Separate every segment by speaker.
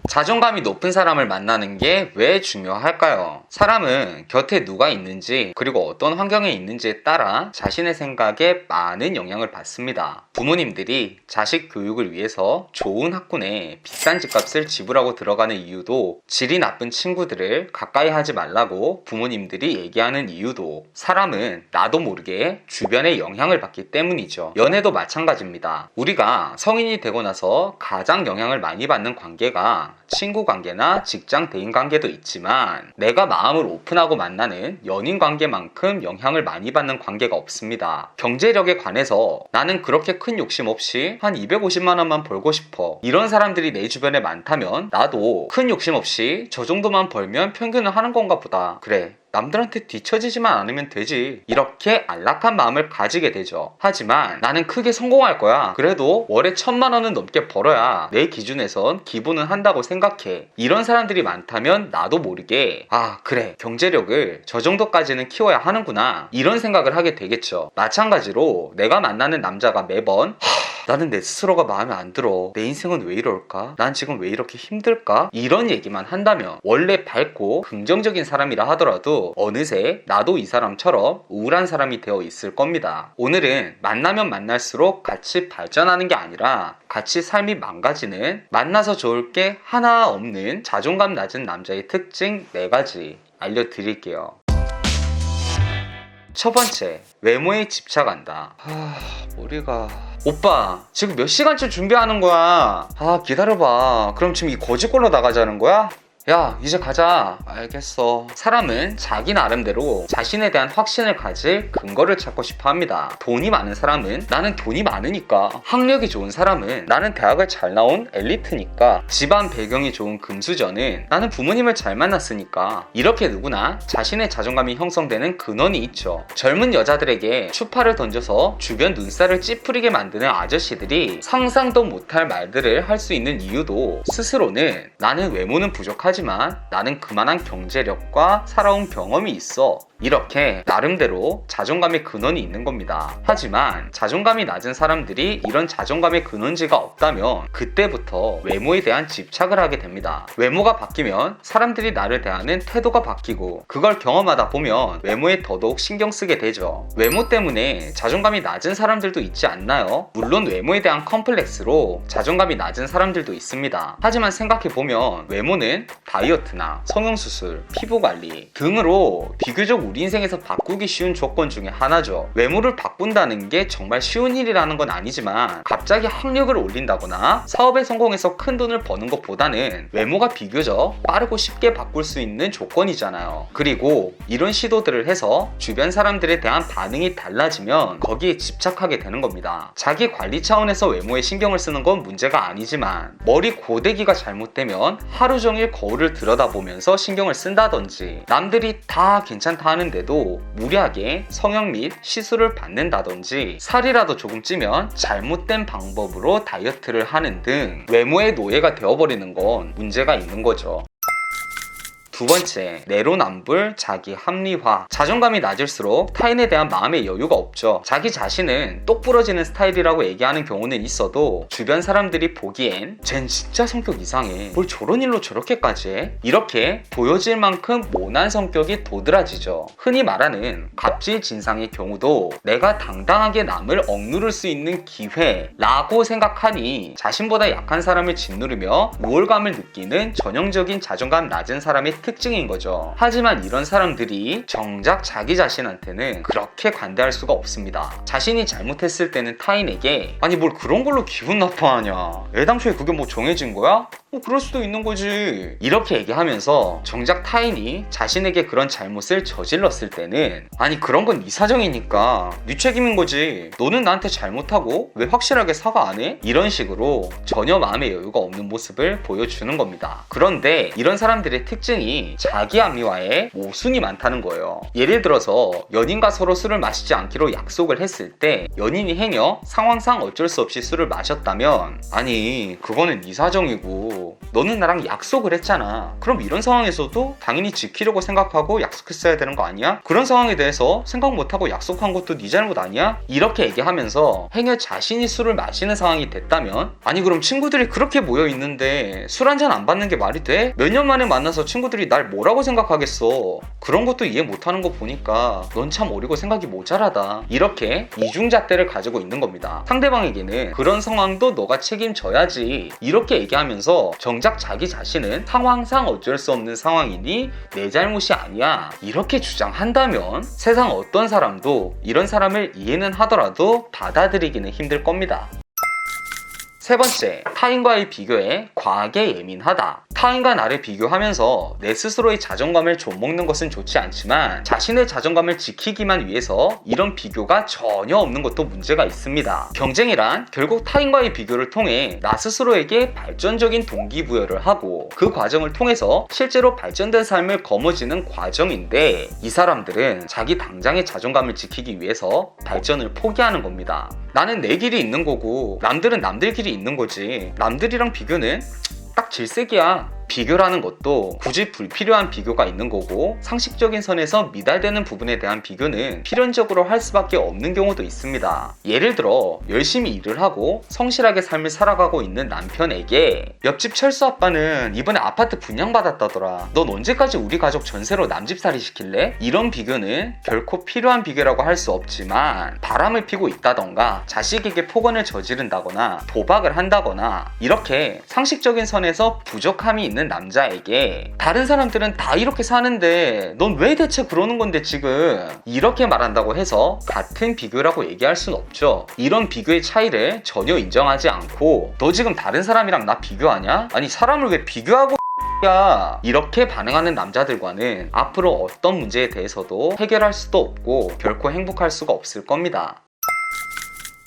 Speaker 1: 자존감이 높은 사람을 만나는 게 왜 중요할까요? 사람은 곁에 누가 있는지 그리고 어떤 환경에 있는지에 따라 자신의 생각에 많은 영향을 받습니다. 부모님들이 자식 교육을 위해서 좋은 학군에 비싼 집값을 지불하고 들어가는 이유도, 질이 나쁜 친구들을 가까이 하지 말라고 부모님들이 얘기하는 이유도, 사람은 나도 모르게 주변의 영향을 받기 때문이죠. 연애도 마찬가지입니다. 우리가 성인이 되고 나서 가장 영향을 많이 받는 관계가 친구 관계나 직장 대인 관계도 있지만, 내가 마음을 오픈하고 만나는 연인 관계만큼 영향을 많이 받는 관계가 없습니다. 경제력에 관해서 나는 그렇게 큰 욕심 없이 한 250만 원만 벌고 싶어, 이런 사람들이 내 주변에 많다면 나도 큰 욕심 없이 저 정도만 벌면 평균을 하는 건가 보다, 그래 남들한테 뒤처지지만 않으면 되지, 이렇게 안락한 마음을 가지게 되죠. 하지만 나는 크게 성공할 거야, 그래도 월에 1000만 원은 넘게 벌어야 내 기준에선 기본은 한다고 생각해, 이런 사람들이 많다면 나도 모르게 그래 경제력을 저 정도까지는 키워야 하는구나, 이런 생각을 하게 되겠죠. 마찬가지로 내가 만나는 남자가 매번 나는 내 스스로가 마음에 안 들어, 내 인생은 왜 이럴까, 난 지금 왜 이렇게 힘들까, 이런 얘기만 한다면 원래 밝고 긍정적인 사람이라 하더라도 어느새 나도 이 사람처럼 우울한 사람이 되어 있을 겁니다. 오늘은 만나면 만날수록 같이 발전하는 게 아니라 같이 삶이 망가지는, 만나서 좋을 게 하나 없는 자존감 낮은 남자의 특징 4가지 알려드릴게요. 첫 번째, 외모에 집착한다. 머리가... 오빠 지금 몇 시간째 준비하는 거야? 기다려봐. 그럼 지금 이 거짓골로 나가자는 거야? 야 이제 가자. 알겠어. 사람은 자기 나름대로 자신에 대한 확신을 가질 근거를 찾고 싶어 합니다. 돈이 많은 사람은 나는 돈이 많으니까, 학력이 좋은 사람은 나는 대학을 잘 나온 엘리트니까, 집안 배경이 좋은 금수저는 나는 부모님을 잘 만났으니까, 이렇게 누구나 자신의 자존감이 형성되는 근원이 있죠. 젊은 여자들에게 추파를 던져서 주변 눈살을 찌푸리게 만드는 아저씨들이 상상도 못할 말들을 할 수 있는 이유도, 스스로는 나는 외모는 부족하지만 나는 그만한 경제력과 살아온 경험이 있어, 이렇게 나름대로 자존감의 근원이 있는 겁니다. 하지만 자존감이 낮은 사람들이 이런 자존감의 근원지가 없다면 그때부터 외모에 대한 집착을 하게 됩니다. 외모가 바뀌면 사람들이 나를 대하는 태도가 바뀌고, 그걸 경험하다 보면 외모에 더더욱 신경 쓰게 되죠. 외모 때문에 자존감이 낮은 사람들도 있지 않나요? 물론 외모에 대한 컴플렉스로 자존감이 낮은 사람들도 있습니다. 하지만 생각해보면 외모는 다이어트나 성형수술, 피부관리 등으로 비교적 우리 인생에서 바꾸기 쉬운 조건 중에 하나죠. 외모를 바꾼다는 게 정말 쉬운 일이라는 건 아니지만, 갑자기 학력을 올린다거나 사업에 성공해서 큰 돈을 버는 것보다는 외모가 비교적 빠르고 쉽게 바꿀 수 있는 조건이잖아요. 그리고 이런 시도들을 해서 주변 사람들에 대한 반응이 달라지면 거기에 집착하게 되는 겁니다. 자기 관리 차원에서 외모에 신경을 쓰는 건 문제가 아니지만, 머리 고데기가 잘못되면 하루 종일 거울을 들여다보면서 신경을 쓴다든지, 남들이 다 괜찮다 하는데도 무리하게 성형 및 시술을 받는다든지, 살이라도 조금 찌면 잘못된 방법으로 다이어트를 하는 등 외모의 노예가 되어버리는 건 문제가 있는 거죠. 두 번째, 내로남불, 자기 합리화. 자존감이 낮을수록 타인에 대한 마음의 여유가 없죠. 자기 자신은 똑부러지는 스타일이라고 얘기하는 경우는 있어도 주변 사람들이 보기엔 쟨 진짜 성격 이상해, 뭘 저런 일로 저렇게까지 해? 이렇게 보여질 만큼 모난 성격이 도드라지죠. 흔히 말하는 갑질진상의 경우도 내가 당당하게 남을 억누를 수 있는 기회라고 생각하니 자신보다 약한 사람을 짓누르며 우월감을 느끼는 전형적인 자존감 낮은 사람의 특징인 거죠. 하지만 이런 사람들이 정작 자기 자신한테는 그렇게 관대할 수가 없습니다. 자신이 잘못했을 때는 타인에게 아니 뭘 그런 걸로 기분 나빠하냐, 애당초에 그게 뭐 정해진 거야? 그럴 수도 있는 거지, 이렇게 얘기하면서 정작 타인이 자신에게 그런 잘못을 저질렀을 때는 아니 그런 건 네 사정이니까 네 책임인 거지, 너는 나한테 잘못하고 왜 확실하게 사과 안 해? 이런 식으로 전혀 마음의 여유가 없는 모습을 보여주는 겁니다. 그런데 이런 사람들의 특징이 자기 합리화에 모순이 많다는 거예요. 예를 들어서 연인과 서로 술을 마시지 않기로 약속을 했을 때 연인이 행여 상황상 어쩔 수 없이 술을 마셨다면 아니 그거는 네 사정이고 말고 너는 나랑 약속을 했잖아. 그럼 이런 상황에서도 당연히 지키려고 생각하고 약속했어야 되는 거 아니야? 그런 상황에 대해서 생각 못하고 약속한 것도 네 잘못 아니야? 이렇게 얘기하면서 행여 자신이 술을 마시는 상황이 됐다면, 아니 그럼 친구들이 그렇게 모여 있는데 술 한 잔 안 받는 게 말이 돼? 몇 년 만에 만나서 친구들이 날 뭐라고 생각하겠어. 그런 것도 이해 못하는 거 보니까 넌 참 어리고 생각이 모자라다. 이렇게 이중잣대를 가지고 있는 겁니다. 상대방에게는 그런 상황도 너가 책임져야지 이렇게 얘기하면서 정작 자기 자신은 상황상 어쩔 수 없는 상황이니 내 잘못이 아니야 이렇게 주장한다면 세상 어떤 사람도 이런 사람을 이해는 하더라도 받아들이기는 힘들 겁니다. 세 번째, 타인과의 비교에 과하게 예민하다. 타인과 나를 비교하면서 내 스스로의 자존감을 좀먹는 것은 좋지 않지만 자신의 자존감을 지키기만 위해서 이런 비교가 전혀 없는 것도 문제가 있습니다. 경쟁이란 결국 타인과의 비교를 통해 나 스스로에게 발전적인 동기부여를 하고 그 과정을 통해서 실제로 발전된 삶을 거머쥐는 과정인데, 이 사람들은 자기 당장의 자존감을 지키기 위해서 발전을 포기하는 겁니다. 나는 내 길이 있는 거고 남들은 남들 길이 있는 거지. 남들이랑 비교는 딱 질색이야. 비교라는 것도 굳이 불필요한 비교가 있는 거고, 상식적인 선에서 미달되는 부분에 대한 비교는 필연적으로 할 수밖에 없는 경우도 있습니다. 예를 들어 열심히 일을 하고 성실하게 삶을 살아가고 있는 남편에게 옆집 철수 아빠는 이번에 아파트 분양받았다더라. 넌 언제까지 우리 가족 전세로 남집살이 시킬래? 이런 비교는 결코 필요한 비교라고 할 수 없지만, 바람을 피고 있다던가 자식에게 폭언을 저지른다거나 도박을 한다거나 이렇게 상식적인 선에서 부족함이 있는 남자에게 다른 사람들은 다 이렇게 사는데 넌 왜 대체 그러는 건데 지금, 이렇게 말한다고 해서 같은 비교라고 얘기할 순 없죠. 이런 비교의 차이를 전혀 인정하지 않고 너 지금 다른 사람이랑 나 비교하냐? 아니 사람을 왜 비교하고 야, 이렇게 반응하는 남자들과는 앞으로 어떤 문제에 대해서도 해결할 수도 없고 결코 행복할 수가 없을 겁니다.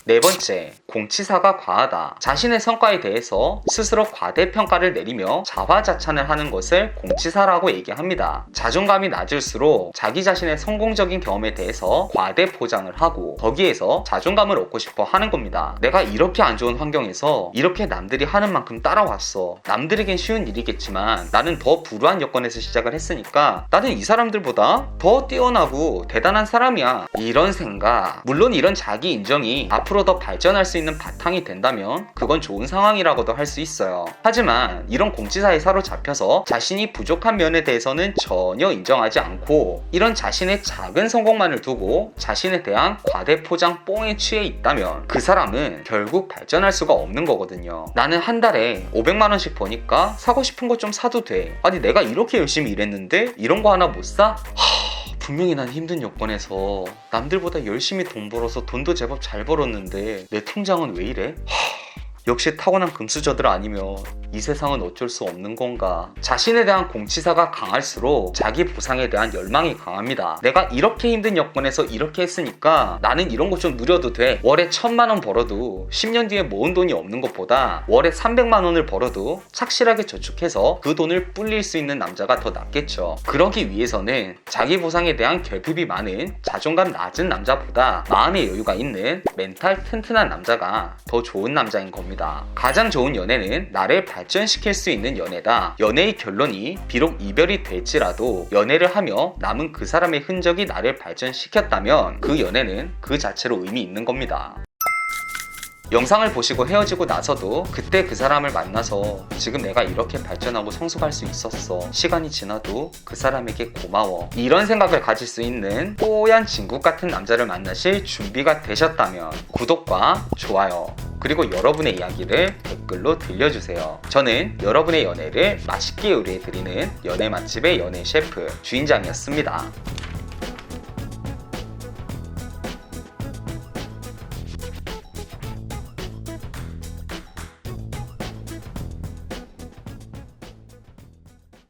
Speaker 1: 네 번째, 공치사가 과하다. 자신의 성과에 대해서 스스로 과대평가를 내리며 자화자찬을 하는 것을 공치사라고 얘기합니다. 자존감이 낮을수록 자기 자신의 성공적인 경험에 대해서 과대포장을 하고 거기에서 자존감을 얻고 싶어 하는 겁니다. 내가 이렇게 안 좋은 환경에서 이렇게 남들이 하는 만큼 따라왔어. 남들에겐 쉬운 일이겠지만 나는 더 불우한 여건에서 시작을 했으니까 나는 이 사람들보다 더 뛰어나고 대단한 사람이야. 이런 생각, 물론 이런 자기 인정이 앞으로 더 발전할 수 있는 바탕이 된다면 그건 좋은 상황이라고도 할 수 있어요. 하지만 이런 공치사에 사로잡혀서 자신이 부족한 면에 대해서는 전혀 인정하지 않고 이런 자신의 작은 성공만을 두고 자신에 대한 과대포장 뽕에 취해 있다면 그 사람은 결국 발전할 수가 없는 거거든요. 나는 한 달에 500만 원씩 버니까 사고 싶은 거 좀 사도 돼. 아니 내가 이렇게 열심히 일했는데 이런 거 하나 못 사? 분명히 난 힘든 여건에서 남들보다 열심히 돈 벌어서 돈도 제법 잘 벌었는데 내 통장은 왜 이래? 역시 타고난 금수저들 아니면 이 세상은 어쩔 수 없는 건가. 자신에 대한 공치사가 강할수록 자기 보상에 대한 열망이 강합니다. 내가 이렇게 힘든 여건에서 이렇게 했으니까 나는 이런 거 좀 누려도 돼. 월에 1000만 원 벌어도 10년 뒤에 모은 돈이 없는 것보다 월에 300만 원을 벌어도 착실하게 저축해서 그 돈을 불릴 수 있는 남자가 더 낫겠죠. 그러기 위해서는 자기 보상에 대한 결핍이 많은 자존감 낮은 남자보다 마음의 여유가 있는 멘탈 튼튼한 남자가 더 좋은 남자인 겁니다. 가장 좋은 연애는 나를 발전시킬 수 있는 연애다. 연애의 결론이 비록 이별이 될지라도 연애를 하며 남은 그 사람의 흔적이 나를 발전시켰다면 그 연애는 그 자체로 의미 있는 겁니다. 영상을 보시고 헤어지고 나서도 그때 그 사람을 만나서 지금 내가 이렇게 발전하고 성숙할 수 있었어. 시간이 지나도 그 사람에게 고마워. 이런 생각을 가질 수 있는 뽀얀 진국 같은 남자를 만나실 준비가 되셨다면 구독과 좋아요 그리고 여러분의 이야기를 댓글로 들려주세요. 저는 여러분의 연애를 맛있게 요리해드리는 연애 맛집의 연애 셰프 주인장이었습니다.